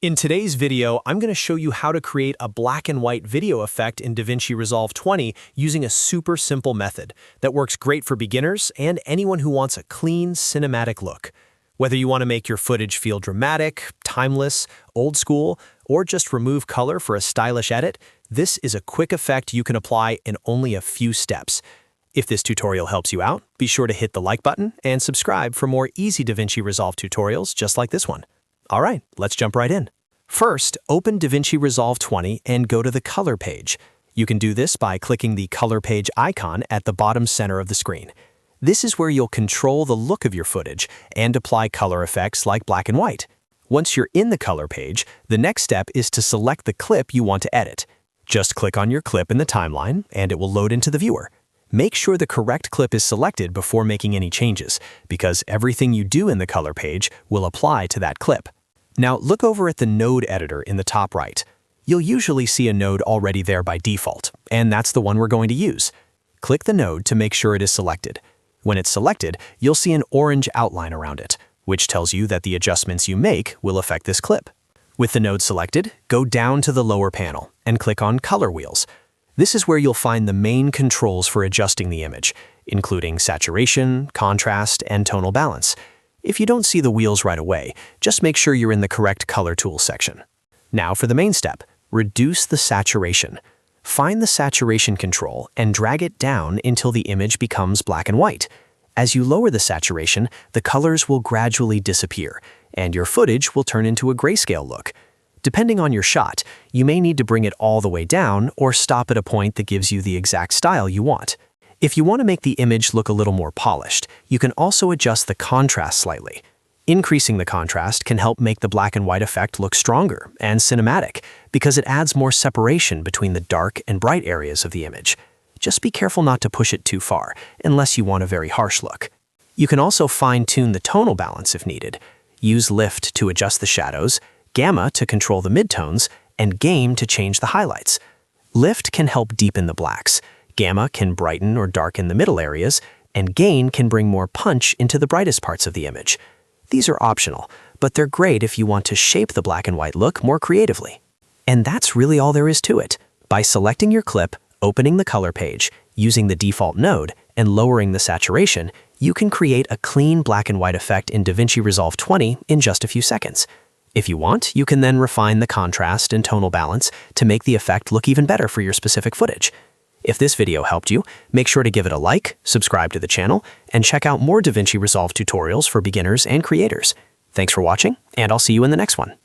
In today's video, I'm going to show you how to create a black and white video effect in DaVinci Resolve 20 using a super simple method that works great for beginners and anyone who wants a clean, cinematic look. Whether you want to make your footage feel dramatic, timeless, old school, or just remove color for a stylish edit, this is a quick effect you can apply in only a few steps. If this tutorial helps you out, be sure to hit the like button and subscribe for more easy DaVinci Resolve tutorials just like this one. All right, let's jump right in. First, open DaVinci Resolve 20 and go to the Color page. You can do this by clicking the Color page icon at the bottom center of the screen. This is where you'll control the look of your footage and apply color effects like black and white. Once you're in the Color page, the next step is to select the clip you want to edit. Just click on your clip in the timeline and it will load into the viewer. Make sure the correct clip is selected before making any changes, because everything you do in the Color page will apply to that clip. Now look over at the node editor in the top right. You'll usually see a node already there by default, and that's the one we're going to use. Click the node to make sure it is selected. When it's selected, you'll see an orange outline around it, which tells you that the adjustments you make will affect this clip. With the node selected, go down to the lower panel and click on Color Wheels. This is where you'll find the main controls for adjusting the image, including saturation, contrast, and tonal balance. If you don't see the wheels right away, just make sure you're in the correct color tool section. Now for the main step, reduce the saturation. Find the saturation control and drag it down until the image becomes black and white. As you lower the saturation, the colors will gradually disappear, and your footage will turn into a grayscale look. Depending on your shot, you may need to bring it all the way down or stop at a point that gives you the exact style you want. If you want to make the image look a little more polished, you can also adjust the contrast slightly. Increasing the contrast can help make the black and white effect look stronger and cinematic because it adds more separation between the dark and bright areas of the image. Just be careful not to push it too far, unless you want a very harsh look. You can also fine-tune the tonal balance if needed. Use lift to adjust the shadows, gamma to control the midtones, and gain to change the highlights. Lift can help deepen the blacks. Gamma can brighten or darken the middle areas, and gain can bring more punch into the brightest parts of the image. These are optional, but they're great if you want to shape the black and white look more creatively. And that's really all there is to it. By selecting your clip, opening the Color page, using the default node, and lowering the saturation, you can create a clean black and white effect in DaVinci Resolve 20 in just a few seconds. If you want, you can then refine the contrast and tonal balance to make the effect look even better for your specific footage. If this video helped you, make sure to give it a like, subscribe to the channel, and check out more DaVinci Resolve tutorials for beginners and creators. Thanks for watching, and I'll see you in the next one.